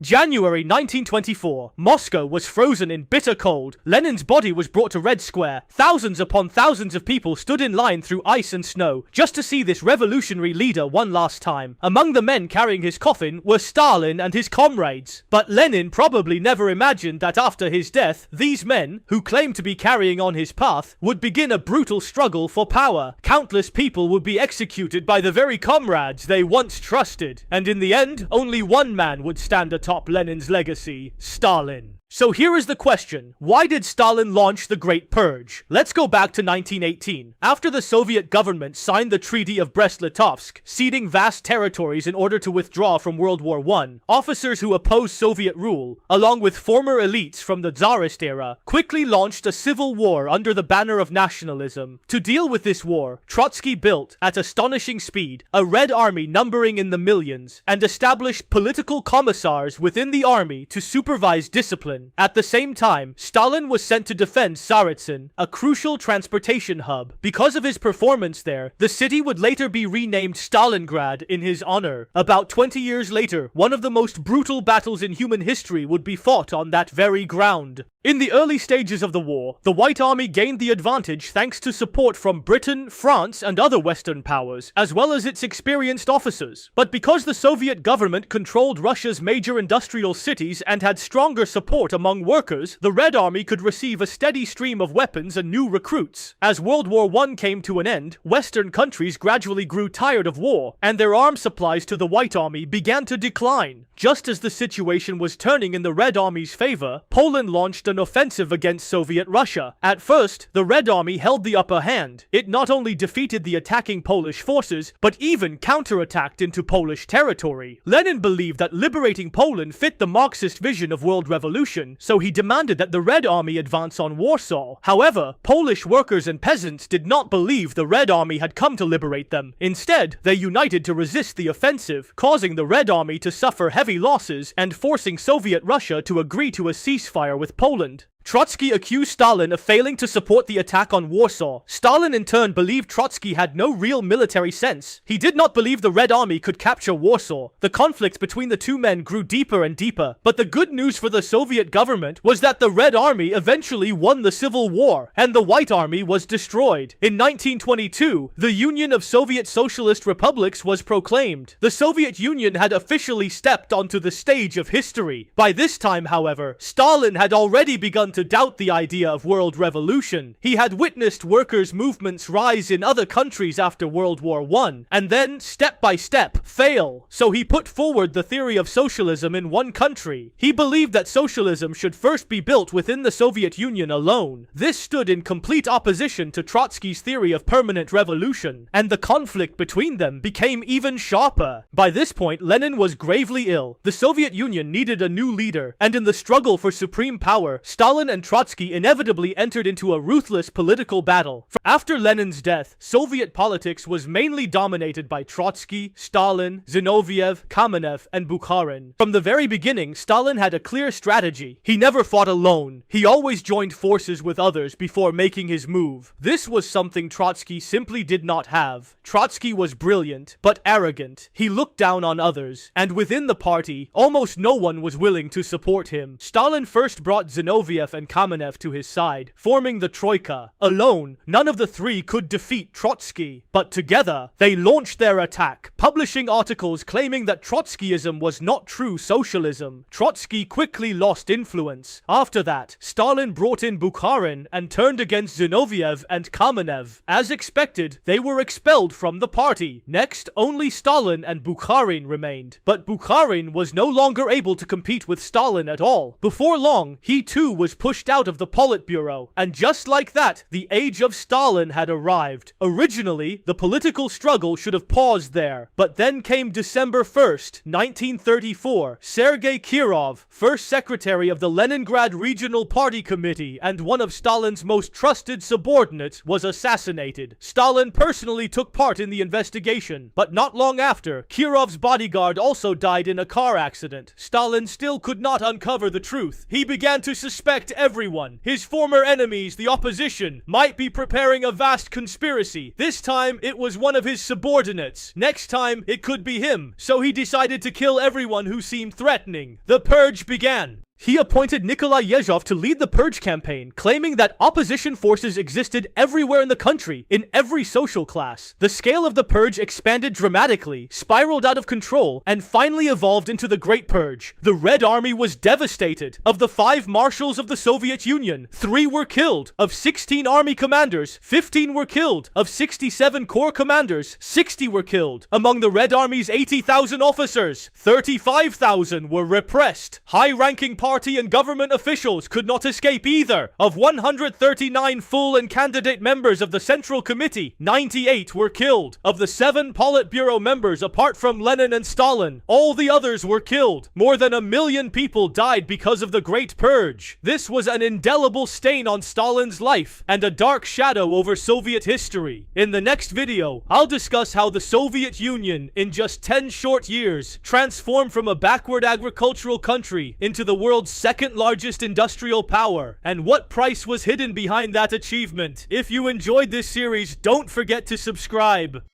January 1924. Moscow was frozen in bitter cold. Lenin's body was brought to Red Square. Thousands upon thousands of people stood in line through ice and snow just to see this revolutionary leader one last time. Among the men carrying his coffin were Stalin and his comrades. But Lenin probably never imagined that after his death, these men, who claimed to be carrying on his path, would begin a brutal struggle for power. Countless people would be executed by the very comrades they once trusted. And in the end, only one man would stand atop Lenin's legacy: Stalin. So here is the question: why did Stalin launch the Great Purge? Let's go back to 1918. After the Soviet government signed the Treaty of Brest-Litovsk, ceding vast territories in order to withdraw from World War I, officers who opposed Soviet rule, along with former elites from the Tsarist era, quickly launched a civil war under the banner of nationalism. To deal with this war, Trotsky built, at astonishing speed, a Red Army numbering in the millions, and established political commissars within the army to supervise discipline. At the same time, Stalin was sent to defend Tsaritsyn, a crucial transportation hub. Because of his performance there, the city would later be renamed Stalingrad in his honor. About 20 years later, one of the most brutal battles in human history would be fought on that very ground. In the early stages of the war, the White Army gained the advantage thanks to support from Britain, France, and other Western powers, as well as its experienced officers. But because the Soviet government controlled Russia's major industrial cities and had stronger support among workers, the Red Army could receive a steady stream of weapons and new recruits. As World War I came to an end, Western countries gradually grew tired of war, and their arms supplies to the White Army began to decline. Just as the situation was turning in the Red Army's favor, Poland launched an offensive against Soviet Russia. At first, the Red Army held the upper hand. It not only defeated the attacking Polish forces, but even counterattacked into Polish territory. Lenin believed that liberating Poland fit the Marxist vision of world revolution, so he demanded that the Red Army advance on Warsaw. However, Polish workers and peasants did not believe the Red Army had come to liberate them. Instead, they united to resist the offensive, causing the Red Army to suffer heavy losses and forcing Soviet Russia to agree to a ceasefire with Poland. Trotsky accused Stalin of failing to support the attack on Warsaw. Stalin in turn believed Trotsky had no real military sense. He did not believe the Red Army could capture Warsaw. The conflict between the two men grew deeper and deeper, but the good news for the Soviet government was that the Red Army eventually won the Civil War, and the White Army was destroyed. In 1922, the Union of Soviet Socialist Republics was proclaimed. The Soviet Union had officially stepped onto the stage of history. By this time, however, Stalin had already begun to doubt the idea of world revolution. He had witnessed workers' movements rise in other countries after World War I, and then, step by step, fail. So he put forward the theory of socialism in one country. He believed that socialism should first be built within the Soviet Union alone. This stood in complete opposition to Trotsky's theory of permanent revolution, and the conflict between them became even sharper. By this point, Lenin was gravely ill. The Soviet Union needed a new leader, and in the struggle for supreme power, Stalin and Trotsky inevitably entered into a ruthless political battle. After Lenin's death, Soviet politics was mainly dominated by Trotsky, Stalin, Zinoviev, Kamenev, and Bukharin. From the very beginning, Stalin had a clear strategy. He never fought alone. He always joined forces with others before making his move. This was something Trotsky simply did not have. Trotsky was brilliant, but arrogant. He looked down on others, and within the party, almost no one was willing to support him. Stalin first brought Zinoviev and Kamenev to his side, forming the Troika. Alone, none of the three could defeat Trotsky, but together, they launched their attack, publishing articles claiming that Trotskyism was not true socialism. Trotsky quickly lost influence. After that, Stalin brought in Bukharin and turned against Zinoviev and Kamenev. As expected, they were expelled from the party. Next, only Stalin and Bukharin remained. But Bukharin was no longer able to compete with Stalin at all. Before long, he too was pushed out of the Politburo, and just like that, the age of Stalin had arrived. Originally, the political struggle should have paused there, but then came December 1st, 1934. Sergei Kirov, first secretary of the Leningrad Regional Party Committee and one of Stalin's most trusted subordinates, was assassinated. Stalin personally took part in the investigation, but not long after, Kirov's bodyguard also died in a car accident. Stalin still could not uncover the truth. He began to suspect suspect everyone. His former enemies, the opposition, might be preparing a vast conspiracy. This time, it was one of his subordinates. Next time, it could be him. So he decided to kill everyone who seemed threatening. The purge began. He appointed Nikolai Yezhov to lead the purge campaign, claiming that opposition forces existed everywhere in the country, in every social class. The scale of the purge expanded dramatically, spiraled out of control, and finally evolved into the Great Purge. The Red Army was devastated. Of the 5 marshals of the Soviet Union, 3 were killed. Of 16 army commanders, 15 were killed. Of 67 corps commanders, 60 were killed. Among the Red Army's 80,000 officers, 35,000 were repressed. High-ranking party and government officials could not escape either. Of 139 full and candidate members of the Central Committee, 98 were killed. Of the 7 Politburo members apart from Lenin and Stalin, all the others were killed. More than 1 million people died because of the Great Purge. This was an indelible stain on Stalin's life and a dark shadow over Soviet history. In the next video, I'll discuss how the Soviet Union, in just 10 short years, transformed from a backward agricultural country into the world's second largest industrial power, and what price was hidden behind that achievement. If you enjoyed this series, don't forget to subscribe.